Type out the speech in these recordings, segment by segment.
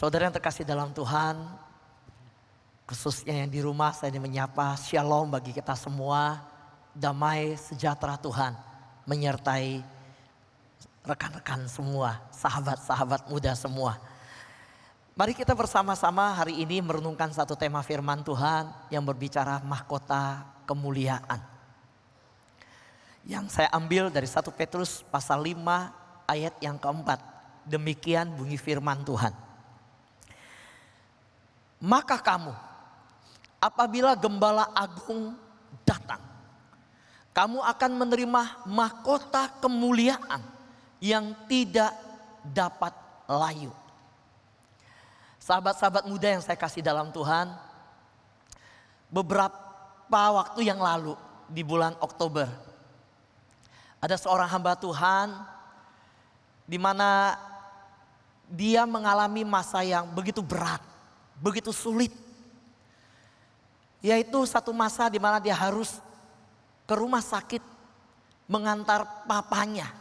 Saudara yang terkasih dalam Tuhan, khususnya yang di rumah saya ingin menyapa shalom bagi kita semua. Damai sejahtera Tuhan menyertai rekan-rekan semua, sahabat-sahabat muda semua. Mari kita bersama-sama hari ini merenungkan satu tema firman Tuhan yang berbicara mahkota kemuliaan. Yang saya ambil dari 1 Petrus pasal 5 ayat yang keempat. Demikian bunyi firman Tuhan. Maka kamu, apabila Gembala Agung datang, kamu akan menerima mahkota kemuliaan yang tidak dapat layu. Sahabat-sahabat muda yang saya kasih dalam Tuhan, beberapa waktu yang lalu di bulan Oktober, ada seorang hamba Tuhan di mana dia mengalami masa yang begitu berat, begitu sulit. Yaitu satu masa di mana dia harus ke rumah sakit mengantar papanya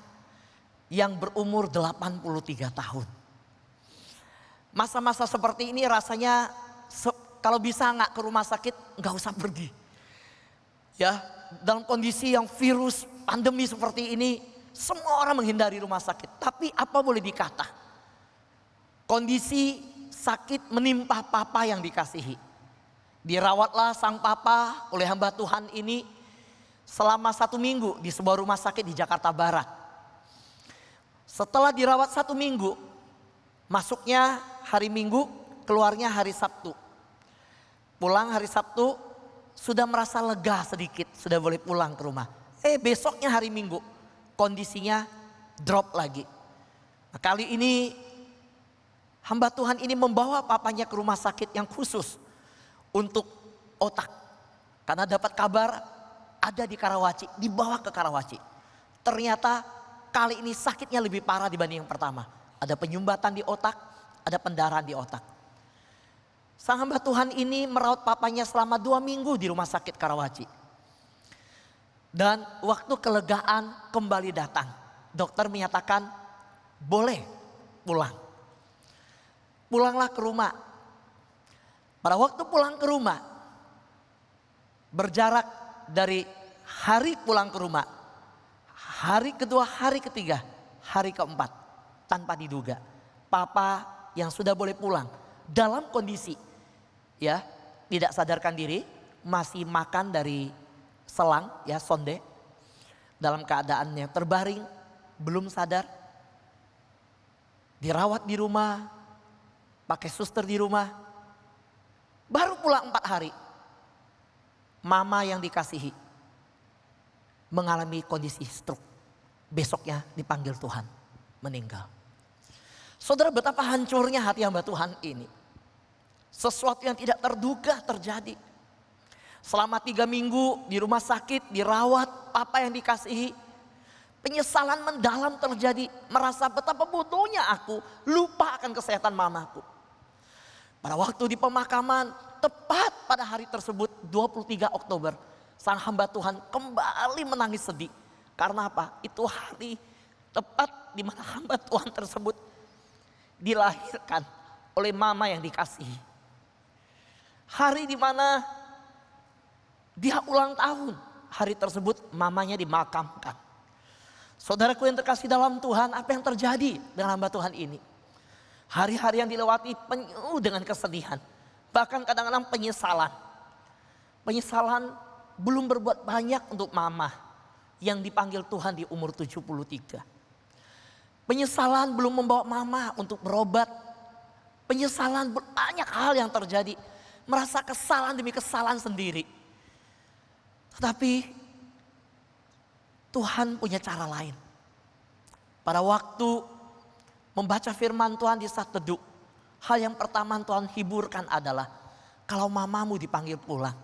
yang berumur 83 tahun. Masa-masa seperti ini rasanya kalau bisa nggak ke rumah sakit nggak usah pergi. Ya, dalam kondisi yang virus pandemi seperti ini semua orang menghindari rumah sakit. Tapi apa boleh dikata? Kondisi sakit menimpa papa yang dikasihi. Dirawatlah sang papa oleh hamba Tuhan ini selama 1 minggu di sebuah rumah sakit di Jakarta Barat. Setelah dirawat 1 minggu, masuknya hari Minggu, keluarnya hari Sabtu. Pulang hari Sabtu sudah merasa lega sedikit, sudah boleh pulang ke rumah. Besoknya hari Minggu, kondisinya drop lagi. Nah, kali ini hamba Tuhan ini membawa papanya ke rumah sakit yang khusus untuk otak. Karena dapat kabar ada di Karawaci, dibawa ke Karawaci. Ternyata kali ini sakitnya lebih parah dibanding yang pertama. Ada penyumbatan di otak, ada pendarahan di otak. Sang hamba Tuhan ini merawat papanya selama 2 minggu di rumah sakit Karawaci. Dan waktu kelegaan kembali datang. Dokter menyatakan boleh pulang. Pulanglah ke rumah. Pada waktu pulang ke rumah, berjarak dari hari pulang ke rumah, hari kedua, hari ketiga, hari keempat, tanpa diduga, papa yang sudah boleh pulang dalam kondisi ya tidak sadarkan diri, masih makan dari selang ya sonde, dalam keadaannya terbaring, belum sadar, dirawat di rumah, pakai suster di rumah. Baru pulang 4 hari, mama yang dikasihi mengalami kondisi stroke. Besoknya dipanggil Tuhan, meninggal. Saudara, betapa hancurnya hati hamba Tuhan ini. Sesuatu yang tidak terduga terjadi. Selama 3 minggu di rumah sakit, dirawat, papa yang dikasihi. Penyesalan mendalam terjadi, merasa betapa bodohnya aku, lupa akan kesehatan mamaku. Pada waktu di pemakaman, tepat pada hari tersebut 23 Oktober, sang hamba Tuhan kembali menangis sedih. Karena apa? Itu hari tepat di mana hamba Tuhan tersebut dilahirkan oleh mama yang dikasihi. Hari di mana dia ulang tahun, hari tersebut mamanya dimakamkan. Saudaraku yang terkasih dalam Tuhan, apa yang terjadi dengan hamba Tuhan ini? Hari-hari yang dilewati penuh dengan kesedihan. Bahkan kadang-kadang penyesalan. Penyesalan belum berbuat banyak untuk mama yang dipanggil Tuhan di umur 73. Penyesalan belum membawa mama untuk berobat. Penyesalan banyak hal yang terjadi. Merasa kesalahan demi kesalahan sendiri. Tetapi Tuhan punya cara lain. Pada waktu membaca firman Tuhan di saat teduh, hal yang pertama Tuhan hiburkan adalah kalau mamamu dipanggil pulang.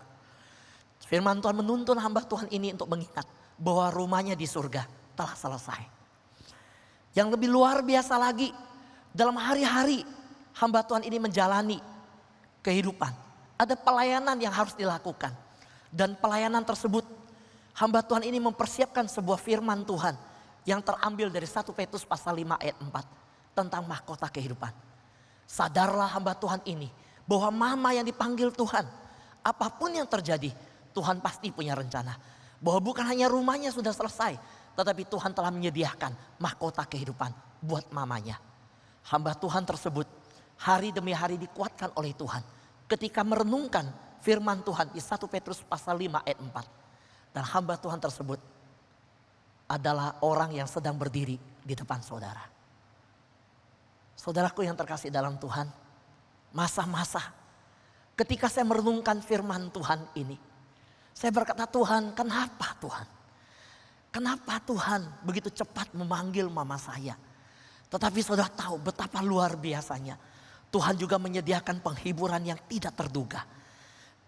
Firman Tuhan menuntun hamba Tuhan ini untuk mengingat bahwa rumahnya di surga telah selesai. Yang lebih luar biasa lagi, dalam hari-hari hamba Tuhan ini menjalani kehidupan. Ada pelayanan yang harus dilakukan. Dan pelayanan tersebut hamba Tuhan ini mempersiapkan sebuah firman Tuhan yang terambil dari 1 Petrus pasal 5 ayat 4 tentang mahkota kehidupan. Sadarlah hamba Tuhan ini bahwa mama yang dipanggil Tuhan, apapun yang terjadi, Tuhan pasti punya rencana. Bahwa bukan hanya rumahnya sudah selesai, tetapi Tuhan telah menyediakan mahkota kehidupan buat mamanya. Hamba Tuhan tersebut hari demi hari dikuatkan oleh Tuhan ketika merenungkan firman Tuhan di 1 Petrus pasal 5 ayat 4. Dan hamba Tuhan tersebut adalah orang yang sedang berdiri di depan saudara. Saudaraku yang terkasih dalam Tuhan, masa-masa ketika saya merenungkan firman Tuhan ini, saya berkata, Tuhan, kenapa Tuhan? Kenapa Tuhan begitu cepat memanggil mama saya? Tetapi saudara tahu betapa luar biasanya Tuhan juga menyediakan penghiburan yang tidak terduga.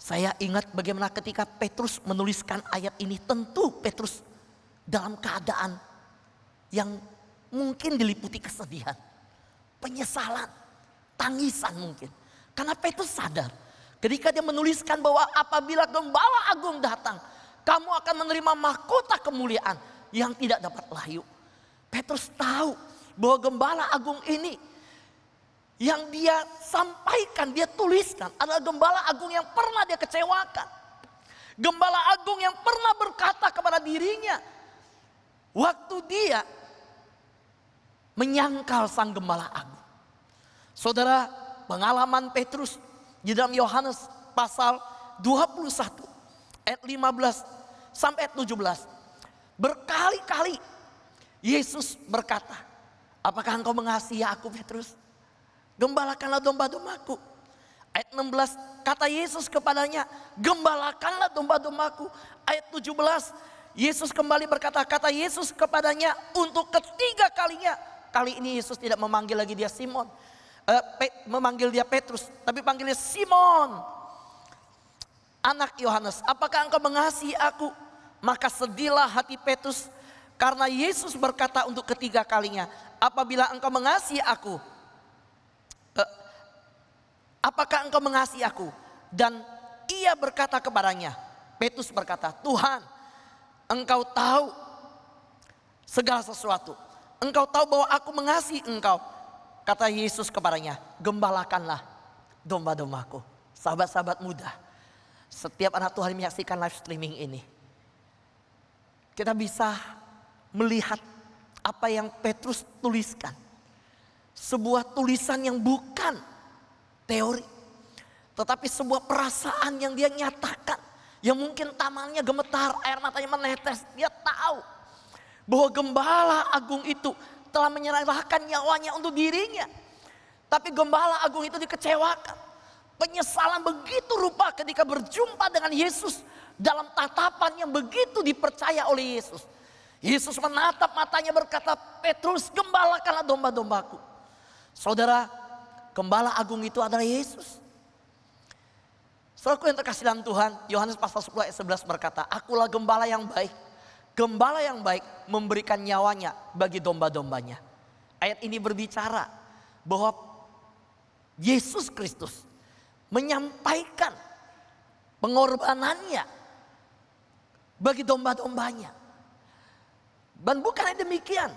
Saya ingat bagaimana ketika Petrus menuliskan ayat ini, tentu Petrus dalam keadaan yang mungkin diliputi kesedihan, penyesalan, tangisan mungkin. Karena Petrus sadar ketika dia menuliskan bahwa apabila Gembala Agung datang, kamu akan menerima mahkota kemuliaan yang tidak dapat layu. Petrus tahu bahwa Gembala Agung ini yang dia sampaikan, dia tuliskan adalah Gembala Agung yang pernah dia kecewakan. Gembala Agung yang pernah berkata kepada dirinya waktu dia menyangkal sang Gembala Agung. Saudara, pengalaman Petrus di dalam Yohanes pasal 21 ayat 15 sampai 17. Berkali-kali Yesus berkata, apakah engkau mengasihi aku Petrus? Gembalakanlah domba-dombaku. Ayat 16 kata Yesus kepadanya, gembalakanlah domba-dombaku. Ayat 17 Yesus kembali berkata, kata Yesus kepadanya untuk ketiga kalinya. Kali ini Yesus tidak memanggil lagi dia Simon, memanggil dia Petrus, tapi panggilnya Simon, anak Yohanes. Apakah engkau mengasihi aku? Maka sedihlah hati Petrus karena Yesus berkata untuk ketiga kalinya, apabila engkau mengasihi aku, apakah engkau mengasihi aku? Dan ia berkata kepadanya, Petrus berkata, Tuhan, engkau tahu segala sesuatu. Engkau tahu bahwa aku mengasihi engkau. Kata Yesus kepadanya, gembalakanlah domba-dombaku. Sahabat-sahabat muda, setiap anak Tuhan menyaksikan live streaming ini, kita bisa melihat apa yang Petrus tuliskan. Sebuah tulisan yang bukan teori, tetapi sebuah perasaan yang dia nyatakan. Yang mungkin tamannya gemetar, air matanya menetes. Dia tahu bahwa Gembala Agung itu telah menyerahkan nyawanya untuk dirinya. Tapi Gembala Agung itu dikecewakan. Penyesalan begitu rupa ketika berjumpa dengan Yesus dalam tatapan yang begitu dipercaya oleh Yesus. Yesus menatap matanya berkata, Petrus, gembalakanlah domba-dombaku. Saudara, Gembala Agung itu adalah Yesus. Saudaraku yang terkasih dalam Tuhan, Yohanes pasal 10 ayat 11 berkata, akulah gembala yang baik. Gembala yang baik memberikan nyawanya bagi domba-dombanya. Ayat ini berbicara bahwa Yesus Kristus menyampaikan pengorbanannya bagi domba-dombanya. Dan bukan demikian,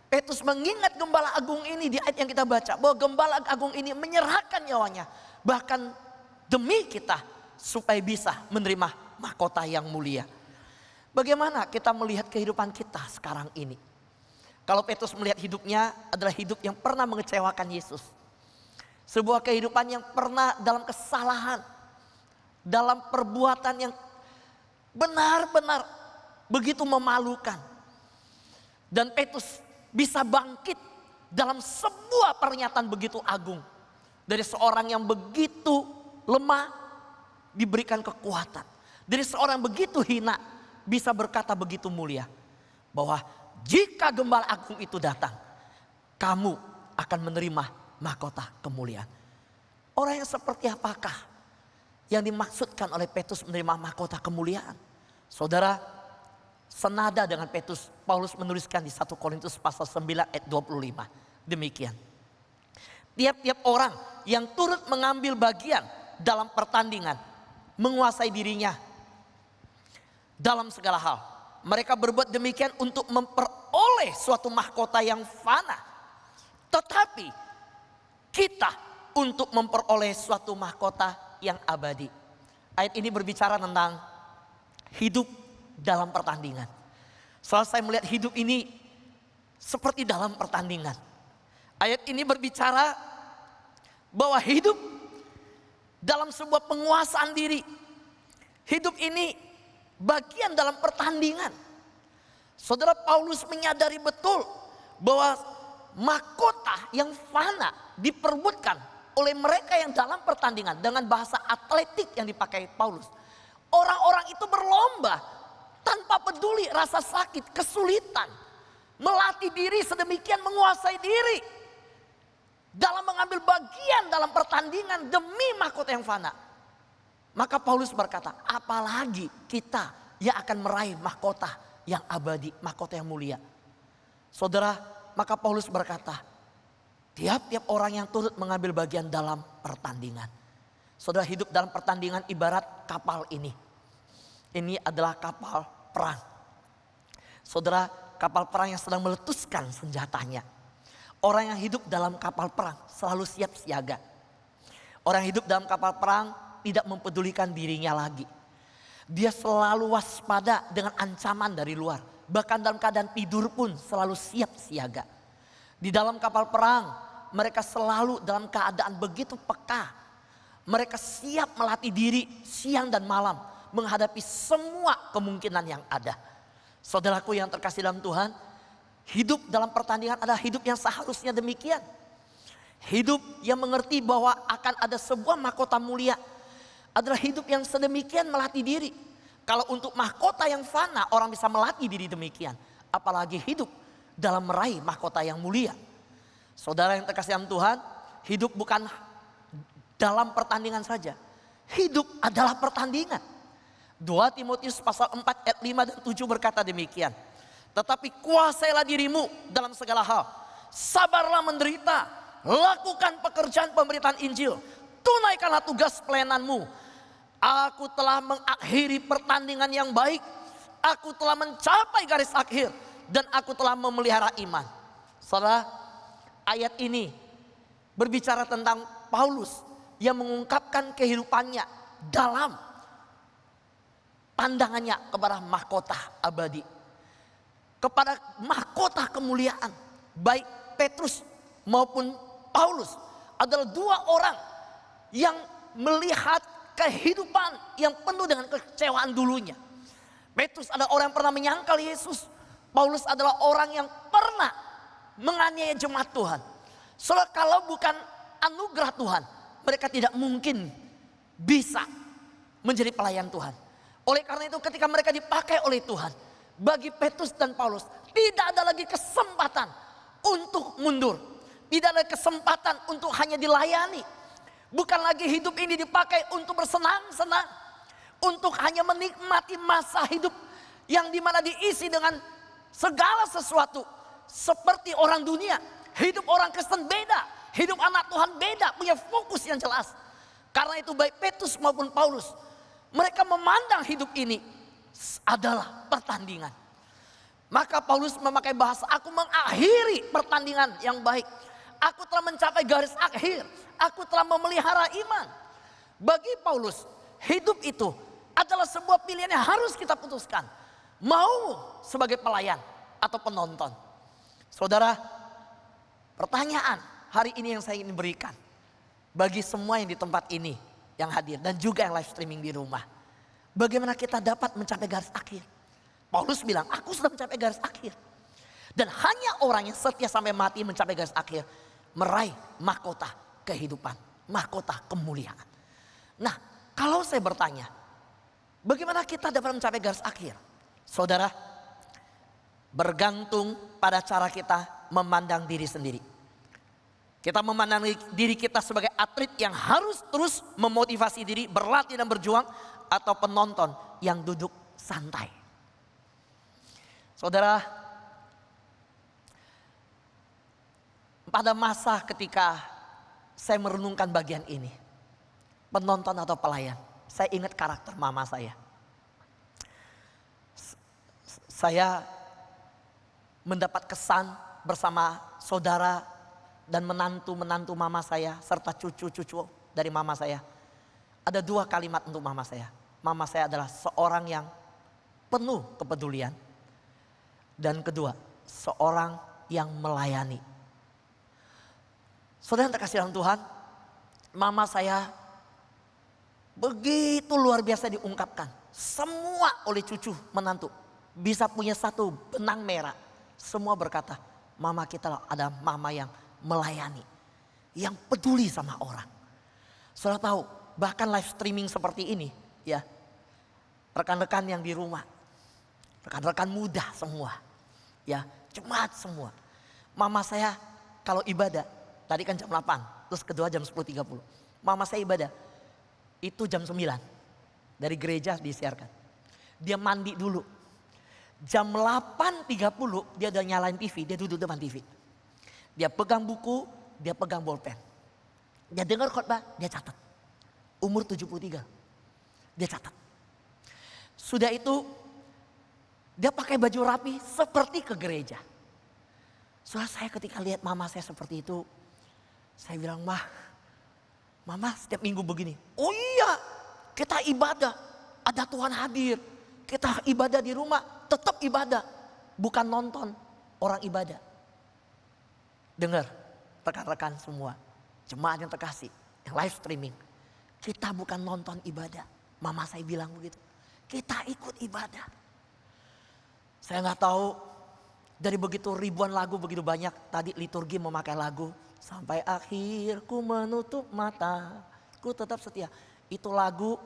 Petrus mengingat Gembala Agung ini di ayat yang kita baca, bahwa Gembala Agung ini menyerahkan nyawanya bahkan demi kita supaya bisa menerima mahkota yang mulia. Bagaimana kita melihat kehidupan kita sekarang ini? Kalau Petrus melihat hidupnya adalah hidup yang pernah mengecewakan Yesus. Sebuah kehidupan yang pernah dalam kesalahan, dalam perbuatan yang benar-benar begitu memalukan. Dan Petrus bisa bangkit dalam sebuah pernyataan begitu agung. Dari seorang yang begitu lemah diberikan kekuatan. Dari seorang begitu hina bisa berkata begitu mulia. Bahwa jika Gembala Agung itu datang, kamu akan menerima mahkota kemuliaan. Orang yang seperti apakah yang dimaksudkan oleh Petrus menerima mahkota kemuliaan? Saudara, senada dengan Petrus, Paulus menuliskan di 1 Korintus pasal 9 ayat 25. Demikian. Tiap-tiap orang yang turut mengambil bagian dalam pertandingan menguasai dirinya dalam segala hal. Mereka berbuat demikian untuk memperoleh suatu mahkota yang fana. Tetapi kita untuk memperoleh suatu mahkota yang abadi. Ayat ini berbicara tentang hidup dalam pertandingan. Selalu saya melihat hidup ini seperti dalam pertandingan. Ayat ini berbicara bahwa hidup dalam sebuah penguasaan diri. Hidup ini bagian dalam pertandingan. Saudara, Paulus menyadari betul bahwa mahkota yang fana diperebutkan oleh mereka yang dalam pertandingan. Dengan bahasa atletik yang dipakai Paulus, orang-orang itu berlomba tanpa peduli rasa sakit, kesulitan, melatih diri sedemikian, menguasai diri dalam mengambil bagian dalam pertandingan demi mahkota yang fana. Maka Paulus berkata, apalagi kita yang akan meraih mahkota yang abadi, mahkota yang mulia. Saudara, maka Paulus berkata, tiap-tiap orang yang turut mengambil bagian dalam pertandingan. Saudara, hidup dalam pertandingan ibarat kapal ini. Ini adalah kapal perang. Saudara, kapal perang yang sedang meletuskan senjatanya. Orang yang hidup dalam kapal perang selalu siap siaga. Orang yang hidup dalam kapal perang tidak mempedulikan dirinya lagi. Dia selalu waspada dengan ancaman dari luar. Bahkan dalam keadaan tidur pun selalu siap siaga. Di dalam kapal perang mereka selalu dalam keadaan begitu peka. Mereka siap melatih diri siang dan malam menghadapi semua kemungkinan yang ada. Saudaraku yang terkasih dalam Tuhan, hidup dalam pertandingan adalah hidup yang seharusnya demikian. Hidup yang mengerti bahwa akan ada sebuah mahkota mulia adalah hidup yang sedemikian melatih diri. Kalau untuk mahkota yang fana orang bisa melatih diri demikian, apalagi hidup dalam meraih mahkota yang mulia. Saudara yang terkasih dalam Tuhan, hidup bukan dalam pertandingan saja. Hidup adalah pertandingan. 2 Timotius pasal 4 ayat 5 dan 7 berkata demikian. Tetapi kuasailah dirimu dalam segala hal. Sabarlah menderita. Lakukan pekerjaan pemberitaan Injil. Tunaikanlah tugas pelayananmu. Aku telah mengakhiri pertandingan yang baik. Aku telah mencapai garis akhir. Dan aku telah memelihara iman. Saudara, ayat ini berbicara tentang Paulus yang mengungkapkan kehidupannya dalam pandangannya kepada mahkota abadi. Kepada mahkota kemuliaan. Baik Petrus maupun Paulus adalah dua orang yang melihat kehidupan yang penuh dengan kekecewaan dulunya. Petrus adalah orang yang pernah menyangkal Yesus. Paulus adalah orang yang pernah menganiaya jemaat Tuhan. Soalnya kalau bukan anugerah Tuhan, mereka tidak mungkin bisa menjadi pelayan Tuhan. Oleh karena itu ketika mereka dipakai oleh Tuhan, bagi Petrus dan Paulus tidak ada lagi kesempatan untuk mundur. Tidak ada kesempatan untuk hanya dilayani. Bukan lagi hidup ini dipakai untuk bersenang-senang. Untuk hanya menikmati masa hidup yang dimana diisi dengan segala sesuatu. Seperti orang dunia. Hidup orang Kristen beda. Hidup anak Tuhan beda. Punya fokus yang jelas. Karena itu baik Petrus maupun Paulus, mereka memandang hidup ini adalah pertandingan. Maka Paulus memakai bahasa, aku mengakhiri pertandingan yang baik. Aku telah mencapai garis akhir. Aku telah memelihara iman. Bagi Paulus, hidup itu adalah sebuah pilihan yang harus kita putuskan. Mau sebagai pelayan atau penonton. Saudara, pertanyaan hari ini yang saya ingin berikan bagi semua yang di tempat ini yang hadir dan juga yang live streaming di rumah. Bagaimana kita dapat mencapai garis akhir? Paulus bilang, aku sudah mencapai garis akhir. Dan hanya orang yang setia sampai mati mencapai garis akhir, meraih mahkota kehidupan, mahkota kemuliaan. Nah, kalau saya bertanya, bagaimana kita dapat mencapai garis akhir? Saudara, bergantung pada cara kita memandang diri sendiri. Kita memandang diri kita sebagai atlet yang harus terus memotivasi diri, berlatih dan berjuang, atau penonton yang duduk santai. Saudara, pada masa ketika saya merenungkan bagian ini, penonton atau pelayan, saya ingat karakter mama saya. Saya mendapat kesan bersama saudara dan menantu-menantu mama saya serta cucu-cucu dari mama saya. Ada 2 kalimat untuk mama saya. Mama saya adalah seorang yang penuh kepedulian. Dan kedua, seorang yang melayani. Saudara yang terkasih dalam Tuhan, mama saya begitu luar biasa diungkapkan. Semua oleh cucu menantu bisa punya satu benang merah. Semua berkata, mama kita ada mama yang melayani, yang peduli sama orang. Saudara tahu, bahkan live streaming seperti ini, ya, rekan-rekan yang di rumah, rekan-rekan muda semua, ya, jemaat semua. Mama saya kalau ibadah, tadi kan jam 8, terus kedua jam 10.30. Mama saya ibadah, itu jam 9, dari gereja disiarkan. Dia mandi dulu. Jam 8.30 dia udah nyalain TV, dia duduk depan TV. Dia pegang buku, dia pegang bolpen. Dia dengar khotbah, dia catat. Umur 73, dia catat. Sudah itu, dia pakai baju rapi seperti ke gereja. Soalnya saya ketika lihat mama saya seperti itu, saya bilang, Mama setiap minggu begini. Oh iya, kita ibadah, ada Tuhan hadir. Kita ibadah di rumah, tetap ibadah. Bukan nonton orang ibadah. Dengar, rekan-rekan semua, jemaat yang terkasih, yang live streaming. Kita bukan nonton ibadah. Mama saya bilang begitu. Kita ikut ibadah. Saya nggak tahu dari begitu ribuan lagu, begitu banyak. Tadi liturgi memakai lagu. Sampai akhir ku menutup mata, ku tetap setia. Itu lagu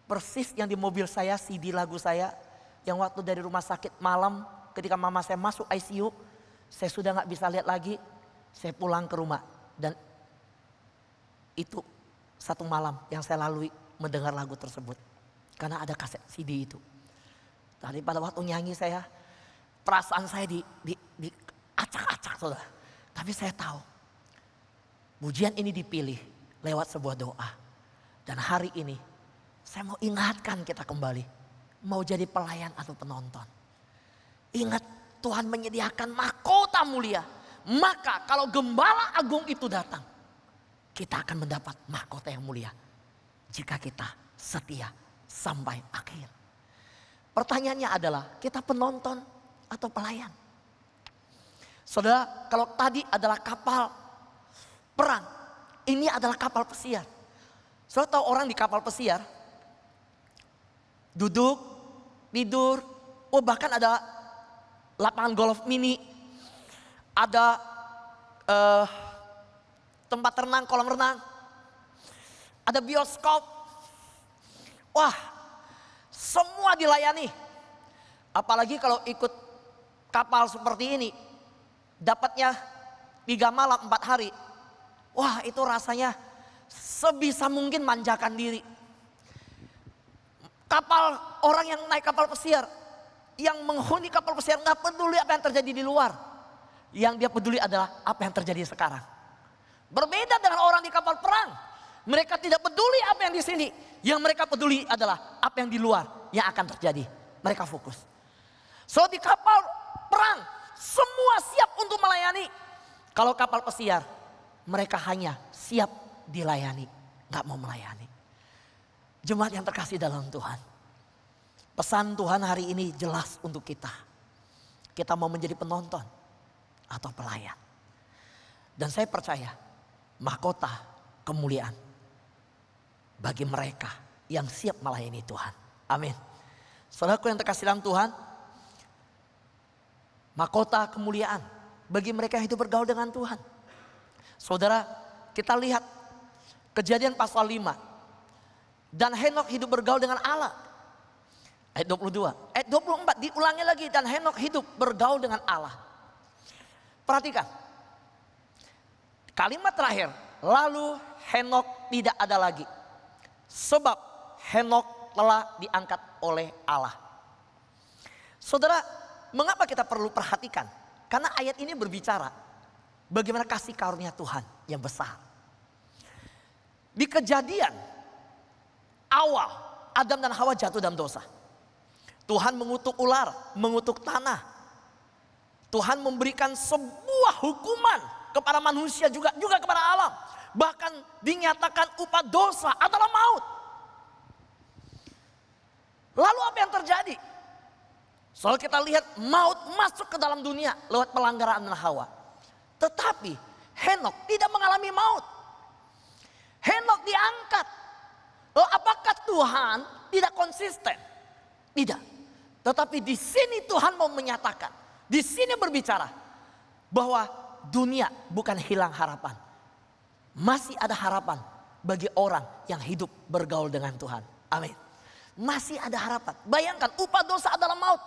persis yang di mobil saya, CD lagu saya. Yang waktu dari rumah sakit malam ketika mama saya masuk ICU. Saya sudah gak bisa lihat lagi, saya pulang ke rumah. Dan itu satu malam yang saya lalui mendengar lagu tersebut. Karena ada kaset CD itu. Tadi pada waktu nyanyi saya, perasaan saya di acak-acak saudara. Tapi saya tahu, pujian ini dipilih lewat sebuah doa. Dan hari ini saya mau ingatkan kita kembali. Mau jadi pelayan atau penonton. Ingat, Tuhan menyediakan mahkota mulia. Maka kalau gembala agung itu datang, kita akan mendapat mahkota yang mulia. Jika kita setia sampai akhir. Pertanyaannya adalah, kita penonton atau pelayan? Saudara, kalau tadi adalah kapal perang, ini adalah kapal pesiar. Saudara tahu orang di kapal pesiar, duduk, tidur, bahkan ada lapangan golf mini, ada tempat renang, kolam renang, ada bioskop. Wah, semua dilayani. Apalagi kalau ikut kapal seperti ini, dapatnya 3 malam 4 hari. Wah, itu rasanya sebisa mungkin manjakan diri. Kapal, orang yang naik kapal pesiar, yang menghuni kapal pesiar gak peduli apa yang terjadi di luar. Yang dia peduli adalah apa yang terjadi sekarang. Berbeda dengan orang di kapal perang. Mereka tidak peduli apa yang di sini. Yang mereka peduli adalah apa yang di luar yang akan terjadi. Mereka fokus. So di kapal perang semua siap untuk melayani. Kalau kapal pesiar mereka hanya siap dilayani, gak mau melayani. Jemaat yang terkasih dalam Tuhan. Pesan Tuhan hari ini jelas untuk kita. Kita mau menjadi penonton atau pelayan. Dan saya percaya mahkota kemuliaan bagi mereka yang siap melayani Tuhan. Amin. Saudaraku yang terkasih dalam Tuhan, mahkota kemuliaan bagi mereka yang hidup bergaul dengan Tuhan. Saudara, kita lihat Kejadian pasal 5. Dan Henok hidup bergaul dengan Allah. Ayat 22, ayat 24 diulangi lagi, dan Henok hidup bergaul dengan Allah. Perhatikan. Kalimat terakhir, lalu Henok tidak ada lagi. Sebab Henok telah diangkat oleh Allah. Saudara, mengapa kita perlu perhatikan? Karena ayat ini berbicara bagaimana kasih karunia Tuhan yang besar. Di Kejadian awal Adam dan Hawa jatuh dalam dosa. Tuhan mengutuk ular, mengutuk tanah. Tuhan memberikan sebuah hukuman kepada manusia juga kepada alam. Bahkan dinyatakan upah dosa adalah maut. Lalu apa yang terjadi? Soal kita lihat maut masuk ke dalam dunia lewat pelanggaran Hawa. Tetapi Henokh tidak mengalami maut. Henokh diangkat. Lalu apakah Tuhan tidak konsisten? Tidak. Tetapi di sini Tuhan mau menyatakan, di sini berbicara bahwa dunia bukan hilang harapan. Masih ada harapan bagi orang yang hidup bergaul dengan Tuhan. Amin. Masih ada harapan. Bayangkan upah dosa adalah maut.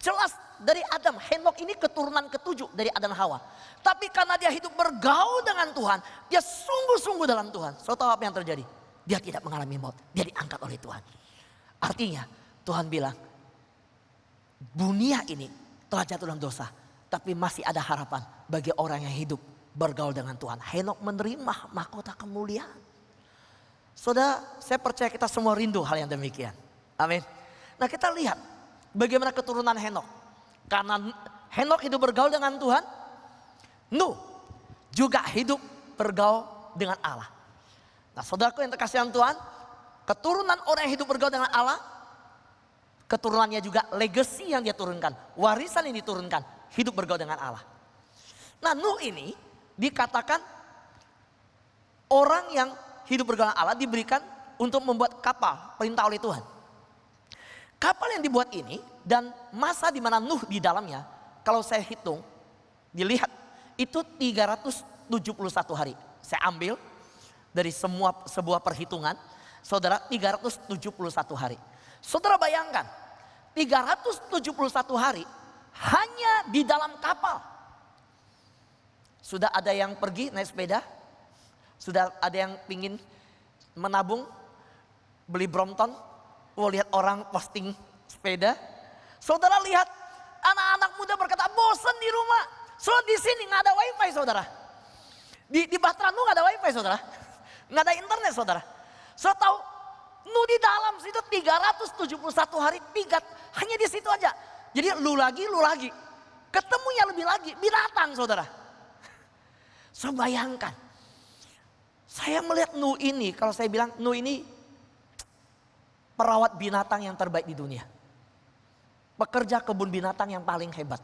Jelas dari Adam, Henokh ini keturunan ketujuh dari Adam Hawa. Tapi karena dia hidup bergaul dengan Tuhan, dia sungguh-sungguh dalam Tuhan. So tahu apa yang terjadi? Dia tidak mengalami maut, dia diangkat oleh Tuhan. Artinya Tuhan bilang, dunia ini telah jatuh dalam dosa, tapi masih ada harapan bagi orang yang hidup bergaul dengan Tuhan. Henokh menerima mahkota kemuliaan. Saudara, saya percaya kita semua rindu hal yang demikian. Amin. Nah, kita lihat bagaimana keturunan Henokh. Karena Henokh hidup bergaul dengan Tuhan, Nuh juga hidup bergaul dengan Allah. Nah, saudaraku yang terkasih dalam Tuhan, keturunan orang yang hidup bergaul dengan Allah, keturunannya juga legacy yang dia turunkan, warisan yang diturunkan, hidup bergaul dengan Allah. Nah, Nuh ini dikatakan orang yang hidup bergaul dengan Allah diberikan untuk membuat kapal, perintah oleh Tuhan. Kapal yang dibuat ini dan masa di mana Nuh di dalamnya, kalau saya hitung, dilihat itu 371 hari. Saya ambil dari sebuah perhitungan, saudara, 371 hari. Saudara bayangkan, 371 hari hanya di dalam kapal. Sudah ada yang pergi naik sepeda? Sudah ada yang pingin menabung, beli Brompton? Oh, lihat orang posting sepeda. Saudara lihat anak-anak muda berkata bosan di rumah. Soalnya di sini nggak ada wifi, saudara. Di Bahtera Nuh nggak ada wifi, saudara. Nggak ada internet, saudara. Saya tahu Nuh di dalam situ 371 hari, hanya di situ aja. Jadi lu lagi. Ketemunya lebih lagi, binatang, saudara. Saya bayangkan. Saya melihat Nuh ini, kalau saya bilang Nuh ini perawat binatang yang terbaik di dunia. Pekerja kebun binatang yang paling hebat.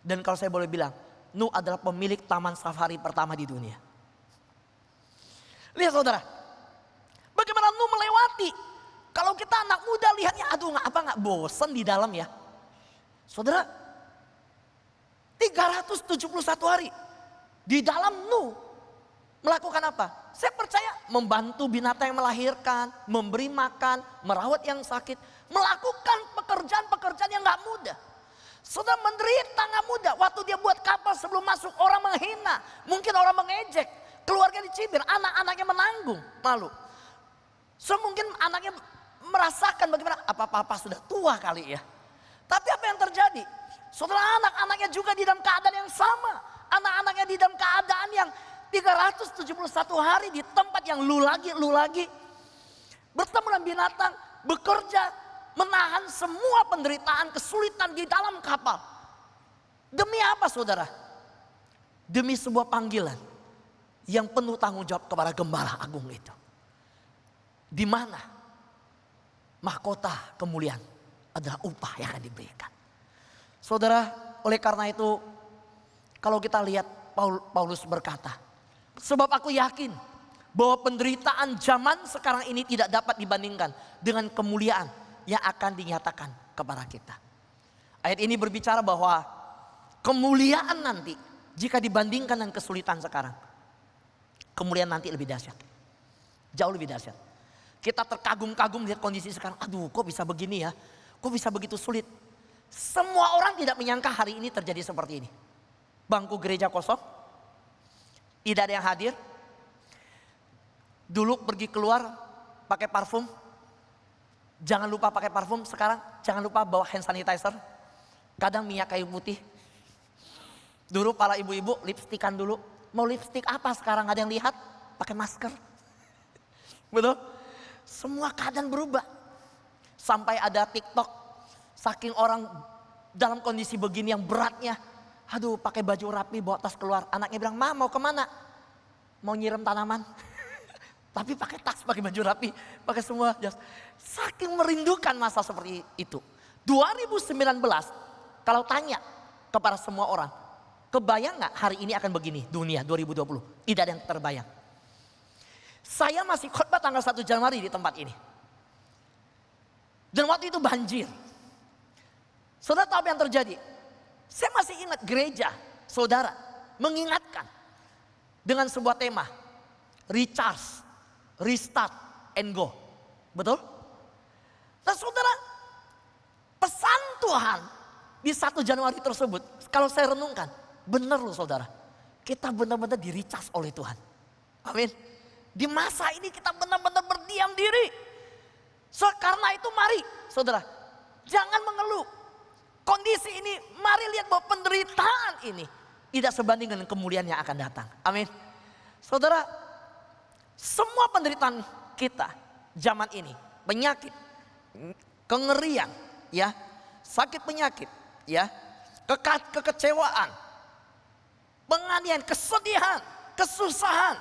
Dan kalau saya boleh bilang, Nuh adalah pemilik taman safari pertama di dunia. Lihat saudara, bagaimana Nuh melewati. Kalau kita anak muda lihatnya, aduh nggak bosen di dalam ya. Saudara, 371 hari di dalam Nuh melakukan apa? Saya percaya membantu binatang yang melahirkan, memberi makan, merawat yang sakit, melakukan pekerjaan-pekerjaan yang gak mudah. Saudara, menderita gak mudah. Waktu dia buat kapal sebelum masuk orang menghina, mungkin orang mengejek, keluarga dicibir, anak-anaknya menanggung malu. So mungkin anaknya merasakan bagaimana, apa-apa sudah tua kali ya. Tapi apa yang terjadi? Saudara, anak-anaknya juga di dalam keadaan yang sama. Anak-anaknya di dalam keadaan yang 371 hari di tempat yang lu lagi. Bertemu dengan binatang, bekerja, menahan semua penderitaan, kesulitan di dalam kapal. Demi apa, saudara? Demi sebuah panggilan yang penuh tanggung jawab kepada Gembala Agung itu. Di mana mahkota kemuliaan adalah upah yang akan diberikan. Saudara, oleh karena itu kalau kita lihat Paulus berkata, sebab aku yakin bahwa penderitaan zaman sekarang ini tidak dapat dibandingkan dengan kemuliaan yang akan dinyatakan kepada kita. Ayat ini berbicara bahwa kemuliaan nanti jika dibandingkan dengan kesulitan sekarang, kemuliaan nanti lebih dahsyat. Jauh lebih dahsyat. Kita terkagum-kagum lihat kondisi sekarang, aduh kok bisa begini ya, kok bisa begitu sulit. Semua orang tidak menyangka hari ini terjadi seperti ini. Bangku gereja kosong, tidak ada yang hadir. Dulu pergi keluar pakai parfum, jangan lupa pakai parfum. Sekarang jangan lupa bawa hand sanitizer, kadang minyak kayu putih. Dulu para ibu-ibu lipstikan dulu, mau lipstik apa sekarang ada yang lihat, pakai masker. Betul? Semua keadaan berubah. Sampai ada TikTok, saking orang dalam kondisi begini yang beratnya, Aduh, pakai baju rapi, bawa tas keluar. Anaknya bilang, "Ma, mau kemana?" "Mau nyiram tanaman." Tapi pakai tas, pakai baju rapi, pakai semua jas. Saking merindukan masa seperti itu. 2019, kalau tanya kepada semua orang, kebayang gak hari ini akan begini dunia 2020? Tidak ada yang terbayang. Saya masih khotbah tanggal 1 Januari di tempat ini. Dan waktu itu banjir. Saudara tahu apa yang terjadi? Saya masih ingat gereja, saudara, mengingatkan dengan sebuah tema, recharge, restart, and go. Betul? Nah saudara, pesan Tuhan di 1 Januari tersebut, kalau saya renungkan, benar loh saudara. Kita benar-benar di-recharge oleh Tuhan. Amin. Di masa ini kita benar-benar berdiam diri. Karena itu mari saudara, jangan mengeluh. Kondisi ini, mari lihat bahwa penderitaan ini tidak sebanding dengan kemuliaan yang akan datang. Amin. Saudara, semua penderitaan kita zaman ini, penyakit, kengerian, ya, sakit penyakit, ya, kekecewaan, penganiayaan, kesedihan, kesusahan,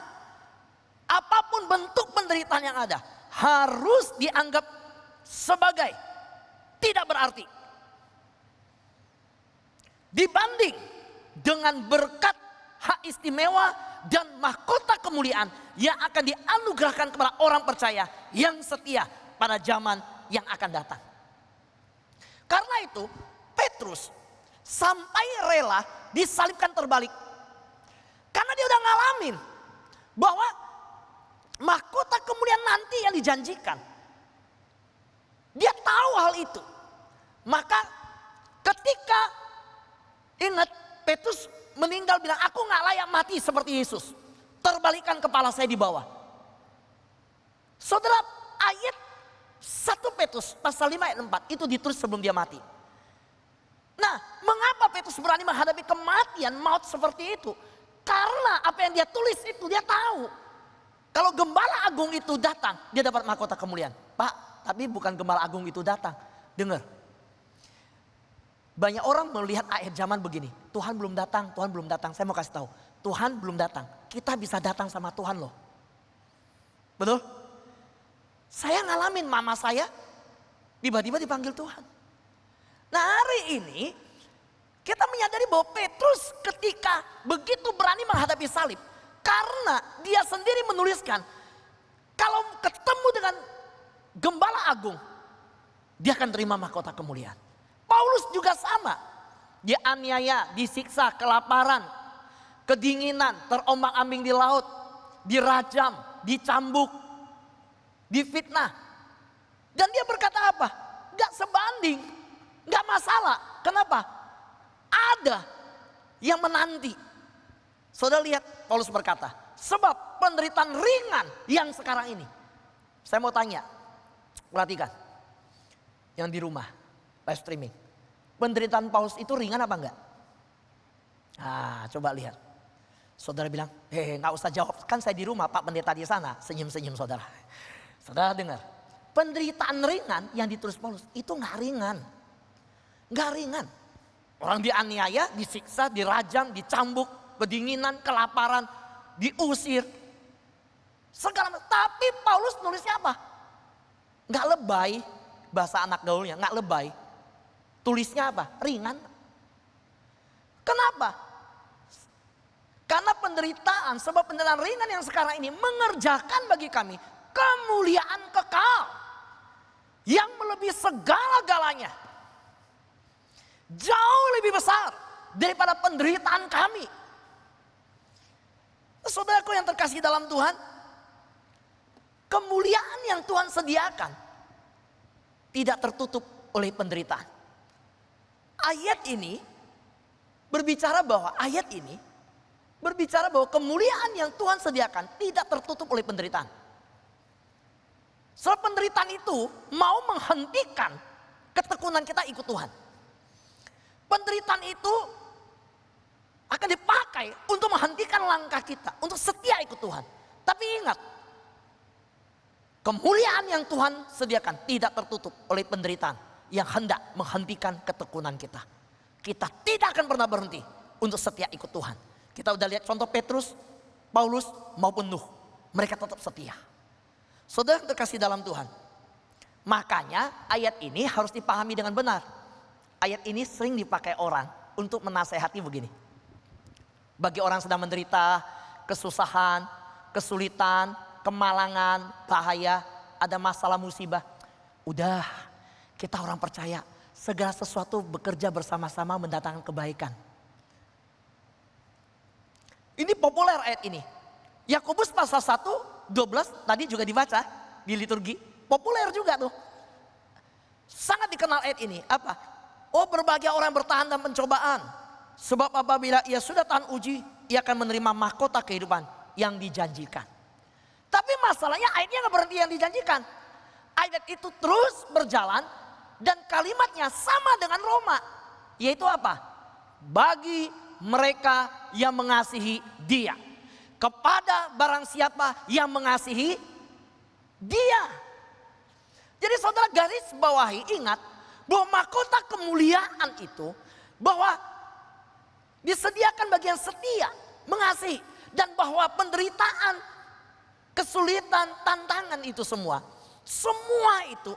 apapun bentuk penderitaan yang ada, harus dianggap sebagai tidak berarti. Dibanding dengan berkat hak istimewa dan mahkota kemuliaan yang akan dianugerahkan kepada orang percaya yang setia pada zaman yang akan datang. Karena itu Petrus sampai rela disalibkan terbalik. Karena dia udah ngalamin bahwa mahkota kemuliaan nanti yang dijanjikan. Dia tahu hal itu. Maka ketika ingat, Petrus meninggal bilang, "Aku gak layak mati seperti Yesus. Terbalikkan kepala saya di bawah." Saudara, ayat 1 Petrus pasal 5 ayat 4 itu ditulis sebelum dia mati. Nah, mengapa Petrus berani menghadapi kematian, maut seperti itu? Karena apa yang dia tulis itu dia tahu. Kalau gembala agung itu datang, dia dapat mahkota kemuliaan. Pak, tapi bukan gembala agung itu datang. Dengar. Banyak orang melihat akhir zaman begini. Tuhan belum datang, Tuhan belum datang. Saya mau kasih tahu, Tuhan belum datang. Kita bisa datang sama Tuhan loh. Betul? Saya ngalamin mama saya tiba-tiba dipanggil Tuhan. Nah hari ini kita menyadari bahwa Petrus ketika begitu berani menghadapi salib. Karena dia sendiri menuliskan, kalau ketemu dengan gembala agung, dia akan terima mahkota kemuliaan. Paulus juga sama. Dia aniaya, disiksa, kelaparan, kedinginan, terombang-ambing di laut, dirajam, dicambuk, difitnah. Dan dia berkata apa? Gak sebanding, gak masalah. Kenapa? Ada yang menanti. Saudara lihat, Paulus berkata, sebab penderitaan ringan yang sekarang ini. Saya mau tanya, perhatikan, yang di rumah, live streaming. Penderitaan Paulus itu ringan apa enggak? Ah, coba lihat. Saudara bilang, nggak usah jawab, kan saya di rumah, Pak Pendeta di sana. Senyum-senyum saudara. Saudara dengar, penderitaan ringan yang ditulis Paulus itu nggak ringan. Nggak ringan. Orang dianiaya, disiksa, dirajam, dicambuk, kedinginan, kelaparan, diusir. Segala macam. Tapi Paulus nulisnya apa? Nggak lebay, bahasa anak gaulnya, nggak lebay. Tulisnya apa? Ringan. Kenapa? Karena penderitaan, sebab penderitaan ringan yang sekarang ini mengerjakan bagi kami kemuliaan kekal yang melebihi segala-galanya. Jauh lebih besar daripada penderitaan kami. Saudaraku yang terkasih dalam Tuhan, kemuliaan yang Tuhan sediakan tidak tertutup oleh penderitaan. Ayat ini berbicara bahwa kemuliaan yang Tuhan sediakan tidak tertutup oleh penderitaan. Sebab penderitaan itu mau menghentikan ketekunan kita ikut Tuhan. Penderitaan itu akan dipakai untuk menghentikan langkah kita, untuk setia ikut Tuhan. Tapi ingat, kemuliaan yang Tuhan sediakan tidak tertutup oleh penderitaan yang hendak menghentikan ketekunan kita. Kita tidak akan pernah berhenti untuk setia ikut Tuhan. Kita udah lihat contoh Petrus, Paulus maupun Nuh. Mereka tetap setia. Saudara terkasih dalam Tuhan. Makanya ayat ini harus dipahami dengan benar. Ayat ini sering dipakai orang untuk menasehati begini. Bagi orang sedang menderita, kesusahan, kesulitan, kemalangan, bahaya, ada masalah musibah. Udah, kita orang percaya segala sesuatu bekerja bersama-sama mendatangkan kebaikan. Ini populer ayat ini. Yakobus pasal 1, 12 tadi juga dibaca di liturgi. Populer juga tuh. Sangat dikenal ayat ini. Apa? Oh, berbahagia orang yang bertahan dalam pencobaan. Sebab apabila ia sudah tahan uji, ia akan menerima mahkota kehidupan yang dijanjikan. Tapi masalahnya ayatnya gak berhenti yang dijanjikan. Ayat itu terus berjalan dan kalimatnya sama dengan Roma. Yaitu apa? Bagi mereka yang mengasihi Dia. Kepada barang siapa yang mengasihi Dia. Jadi saudara garis bawahi, ingat bahwa mahkota kemuliaan itu bahwa disediakan bagi yang setia, mengasihi, dan bahwa penderitaan, kesulitan, tantangan itu semua itu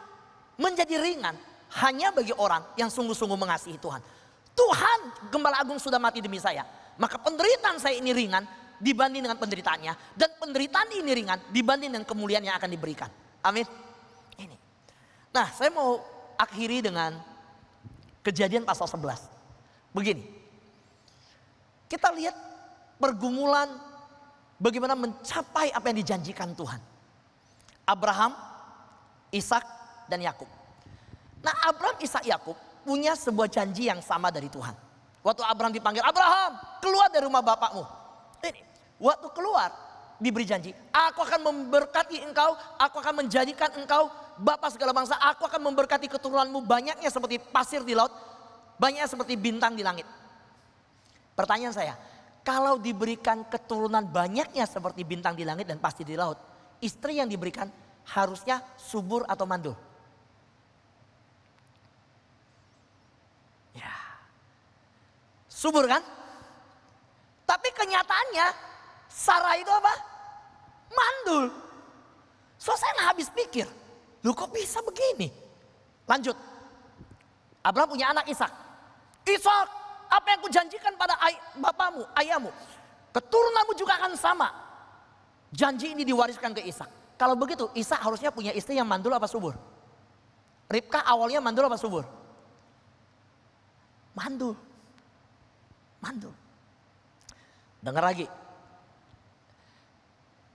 menjadi ringan hanya bagi orang yang sungguh-sungguh mengasihi Tuhan. Tuhan, Gembala Agung sudah mati demi saya, maka penderitaan saya ini ringan dibanding dengan penderitaannya, dan penderitaan ini ringan dibanding dengan kemuliaan yang akan diberikan. Amin. Ini. Nah, saya mau akhiri dengan Kejadian pasal 11. Begini. Kita lihat pergumulan bagaimana mencapai apa yang dijanjikan Tuhan. Abraham, Ishak, dan Yakub. Nah, Abraham, Ishak, Yakub punya sebuah janji yang sama dari Tuhan. Waktu Abraham dipanggil, Abraham, keluar dari rumah bapakmu. Ini, waktu keluar diberi janji, aku akan memberkati engkau, aku akan menjadikan engkau bapak segala bangsa, aku akan memberkati keturunanmu banyaknya seperti pasir di laut, banyaknya seperti bintang di langit. Pertanyaan saya, kalau diberikan keturunan banyaknya seperti bintang di langit dan pasir di laut, istri yang diberikan harusnya subur atau mandul? Ya, subur kan? Tapi kenyataannya Sarah itu apa? Mandul. So saya nggak habis pikir, lu kok bisa begini? Lanjut. Abraham punya anak Ishak. Ishak, apa yang kujanjikan pada bapamu, ayahmu, keturunanmu juga akan sama. Janji ini diwariskan ke Ishak. Kalau begitu Ishak harusnya punya istri yang mandul apa subur? Ribka awalnya mandul apa subur? Mandul. Mandul. Dengar lagi.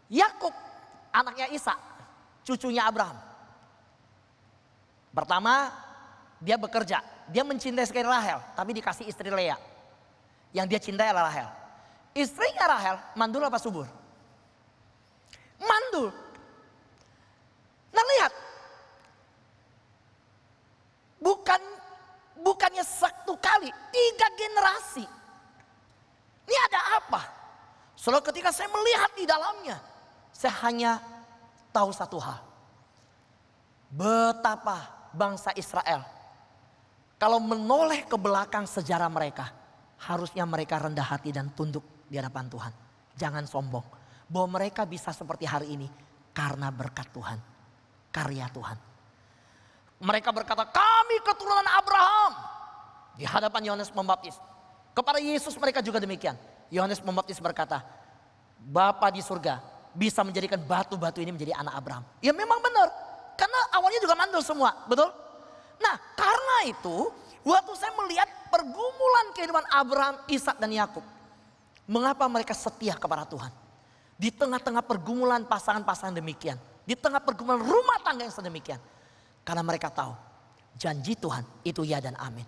Yakub, anaknya Ishak, cucunya Abraham. Pertama, dia bekerja. Dia mencintai sekali Rahel, tapi dikasih istri Lea. Yang dia cintai adalah Rahel. Istrinya Rahel, mandul apa subur? Mandul. Nah lihat. Bukannya satu kali, 3 generasi. Ini ada apa? Selalu ketika saya melihat di dalamnya, saya hanya tahu satu hal. Betapa bangsa Israel, kalau menoleh ke belakang sejarah mereka, harusnya mereka rendah hati dan tunduk di hadapan Tuhan. Jangan sombong. Bahwa mereka bisa seperti hari ini karena berkat Tuhan, karya Tuhan. Mereka berkata, kami keturunan Abraham. Di hadapan Yohanes Pembaptis. Kepada Yesus mereka juga demikian. Yohanes Pembaptis berkata, Bapa di surga bisa menjadikan batu-batu ini menjadi anak Abraham. Ya memang benar. Karena awalnya juga mandul semua, betul? Nah karena itu, waktu saya melihat pergumulan kehidupan Abraham, Ishak, dan Yakub. Mengapa mereka setia kepada Tuhan? Di tengah-tengah pergumulan pasangan-pasangan demikian. Di tengah pergumulan rumah tangga yang sedemikian. Karena mereka tahu janji Tuhan itu ya dan amin.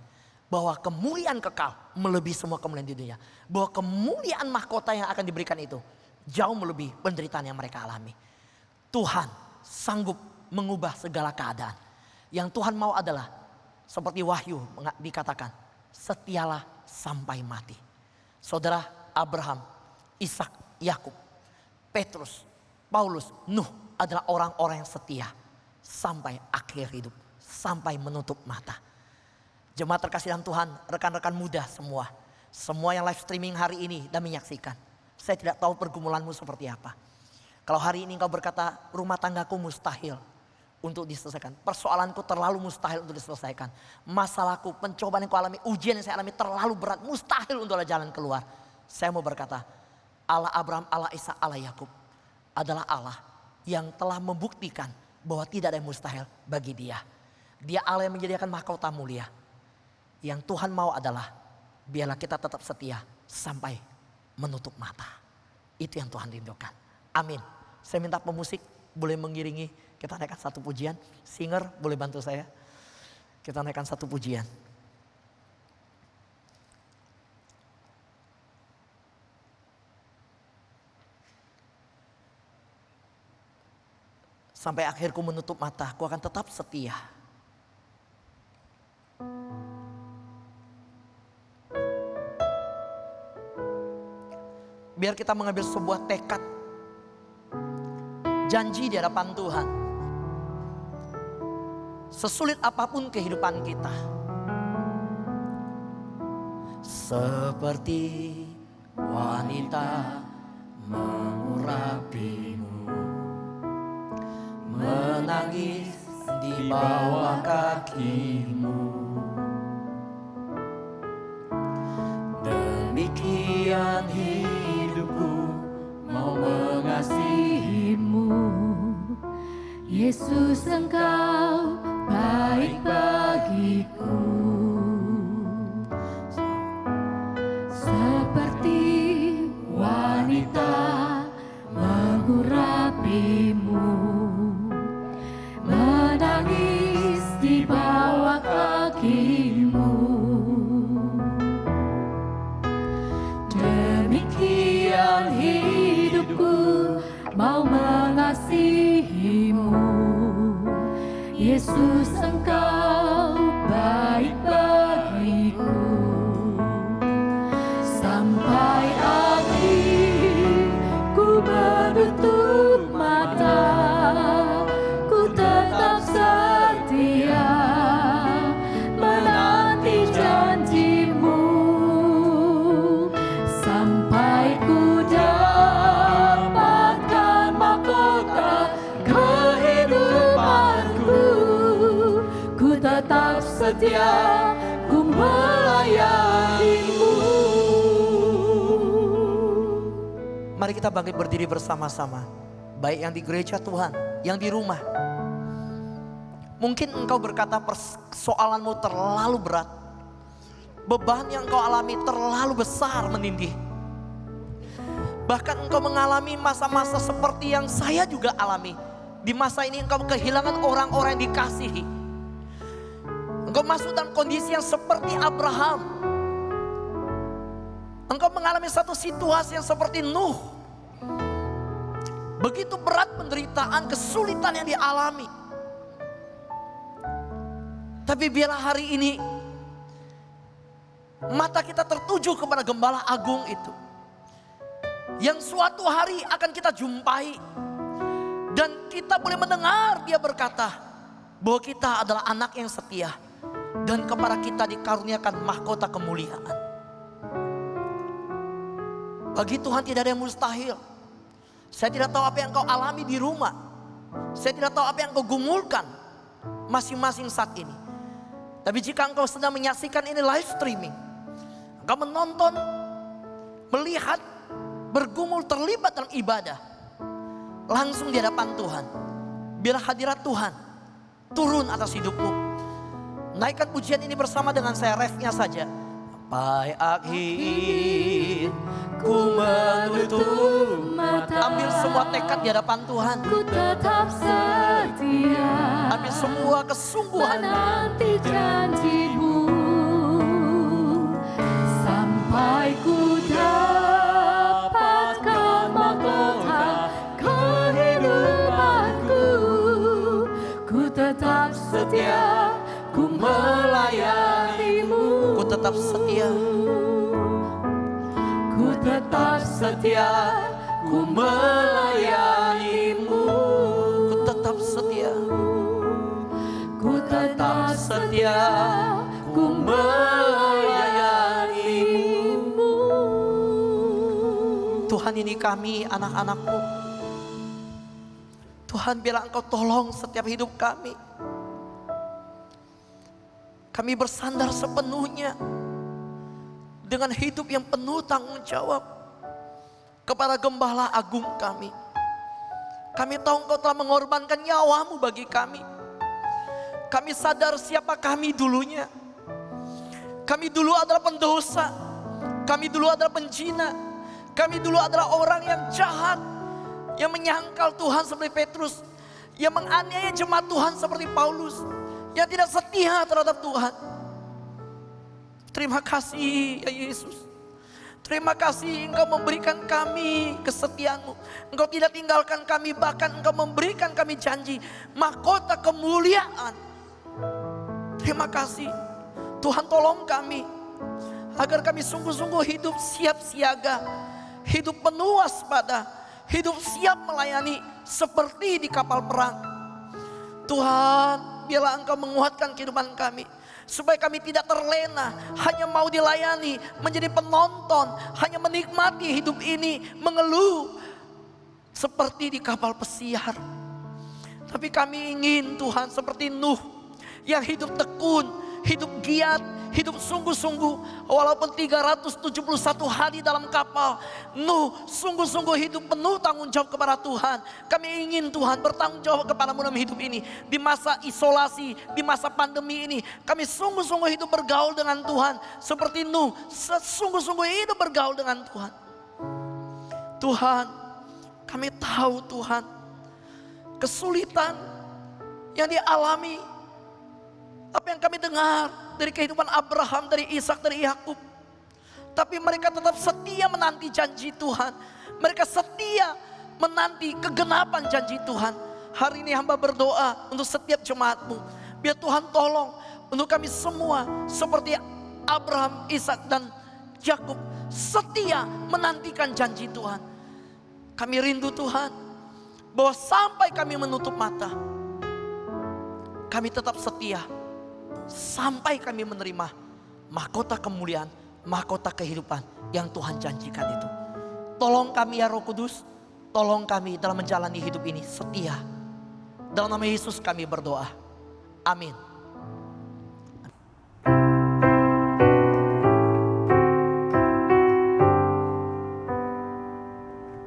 Bahwa kemuliaan kekal melebihi semua kemuliaan di dunia. Bahwa kemuliaan mahkota yang akan diberikan itu jauh melebihi penderitaan yang mereka alami. Tuhan sanggup mengubah segala keadaan. Yang Tuhan mau adalah seperti Wahyu dikatakan, setialah sampai mati. Saudara, Abraham, Ishak, Yakub, Petrus, Paulus, Nuh adalah orang-orang yang setia sampai akhir hidup, sampai menutup mata. Jemaat terkasih dalam Tuhan, rekan-rekan muda semua, Semua yang live streaming hari ini dan menyaksikan. Saya tidak tahu pergumulanmu seperti apa. Kalau hari ini engkau berkata rumah tanggaku mustahil untuk diselesaikan. Persoalanku terlalu mustahil untuk diselesaikan. Masalahku, pencobaan yang kau alami, ujian yang saya alami terlalu berat. Mustahil untuk ada jalan keluar. Saya mau berkata, Allah Abraham, Allah Ishak, Allah Yakub adalah Allah yang telah membuktikan bahwa tidak ada yang mustahil bagi dia. Dia Allah yang menyediakan mahkota mulia. Yang Tuhan mau adalah biarlah kita tetap setia sampai menutup mata. Itu yang Tuhan rindukan. Amin. Saya minta pemusik boleh mengiringi. Kita naikkan satu pujian. Singer boleh bantu saya. Kita naikkan satu pujian. Sampai akhirku menutup mata, aku akan tetap setia. Biar kita mengambil sebuah tekad, janji di hadapan Tuhan. Sesulit apapun kehidupan kita, seperti wanita mengurapimu, menangis di bawah kakimu. Demikian hidupku mau mengasihimu. Yesus, Engkau baik bagiku. Seperti wanita mengurapimu, menangis di bawah kakimu. Demikian hidupku mau mengasihimu. Yesus, Engkau baik bagiku. Sampai akhir ku menutup mata, ku tetap setia menanti janjimu. Sampai ku dapatkan mahkota kehidupanku, ku tetap setia, ku melayanimu. Mari kita bangkit berdiri bersama-sama. Baik yang di gereja Tuhan, yang di rumah. Mungkin engkau berkata persoalanmu terlalu berat. Beban yang engkau alami terlalu besar menindih. Bahkan engkau mengalami masa-masa seperti yang saya juga alami. Di masa ini engkau kehilangan orang-orang yang dikasihi. Engkau masuk dalam kondisi yang seperti Abraham. Engkau mengalami satu situasi yang seperti Nuh. Begitu berat penderitaan, kesulitan yang dialami. Tapi biarlah hari ini mata kita tertuju kepada Gembala Agung itu, yang suatu hari akan kita jumpai. Dan kita boleh mendengar dia berkata bahwa kita adalah anak yang setia, dan kepada kita dikaruniakan mahkota kemuliaan. Bagi Tuhan tidak ada yang mustahil. Saya tidak tahu apa yang kau alami di rumah. Saya tidak tahu apa yang kau gumulkan masing-masing saat ini. Tapi jika engkau sedang menyaksikan ini live streaming, engkau menonton, melihat, bergumul, terlibat dalam ibadah, langsung di hadapan Tuhan, biar hadirat Tuhan turun atas hidupmu. Naikkan pujian ini bersama dengan saya, refnya saja. Sampai akhir ku menutup mata. Ambil semua tekad di hadapan Tuhan. Ku tetap setia. Ambil semua kesungguhan. Menanti janjimu. Sampai ku dapatkan mahkota kehidupanku. Ku tetap setia. Ku melayanimu. Ku tetap setia. Ku tetap setia. Ku melayanimu. Ku tetap setia. Ku tetap setia. Ku melayanimu. Tuhan ini kami anak-anak-Mu. Tuhan, biarlah Engkau tolong setiap hidup kami. Kami bersandar sepenuhnya dengan hidup yang penuh tanggung jawab kepada Gembala Agung kami. Kami tahu Engkau telah mengorbankan nyawa-Mu bagi kami. Kami sadar siapa kami dulunya. Kami dulu adalah pendosa. Kami dulu adalah penjina. Kami dulu adalah orang yang jahat, yang menyangkal Tuhan seperti Petrus, yang menganiaya jemaat Tuhan seperti Paulus, yang tidak setia terhadap Tuhan. Terima kasih ya Yesus. Terima kasih Engkau memberikan kami kesetiaan-Mu. Engkau tidak tinggalkan kami, bahkan Engkau memberikan kami janji mahkota kemuliaan. Terima kasih Tuhan, tolong kami agar kami sungguh-sungguh hidup siap siaga, hidup penuh waspada, hidup siap melayani seperti di kapal perang. Tuhan, biarlah Engkau menguatkan kehidupan kami, supaya kami tidak terlena, hanya mau dilayani, menjadi penonton, hanya menikmati hidup ini, mengeluh seperti di kapal pesiar. Tapi kami ingin Tuhan seperti Nuh, yang hidup tekun, hidup giat, hidup sungguh-sungguh. Walaupun 371 hari dalam kapal, Nuh sungguh-sungguh hidup penuh tanggung jawab kepada Tuhan. Kami ingin Tuhan bertanggung jawab kepada-Mu dalam hidup ini. Di masa isolasi, di masa pandemi ini, kami sungguh-sungguh hidup bergaul dengan Tuhan. Seperti Nuh, sungguh-sungguh hidup bergaul dengan Tuhan. Tuhan, kami tahu Tuhan, kesulitan yang dialami, apa yang kami dengar dari kehidupan Abraham, dari Ishak, dari Yakub. Tapi mereka tetap setia menanti janji Tuhan. Mereka setia menanti kegenapan janji Tuhan. Hari ini hamba berdoa untuk setiap jemaat-Mu. Biar Tuhan tolong untuk kami semua seperti Abraham, Ishak dan Yakub, setia menantikan janji Tuhan. Kami rindu Tuhan, bahwa sampai kami menutup mata, kami tetap setia. Sampai kami menerima mahkota kemuliaan, mahkota kehidupan yang Tuhan janjikan itu. Tolong kami ya Roh Kudus, tolong kami dalam menjalani hidup ini setia. Dalam nama Yesus kami berdoa. Amin.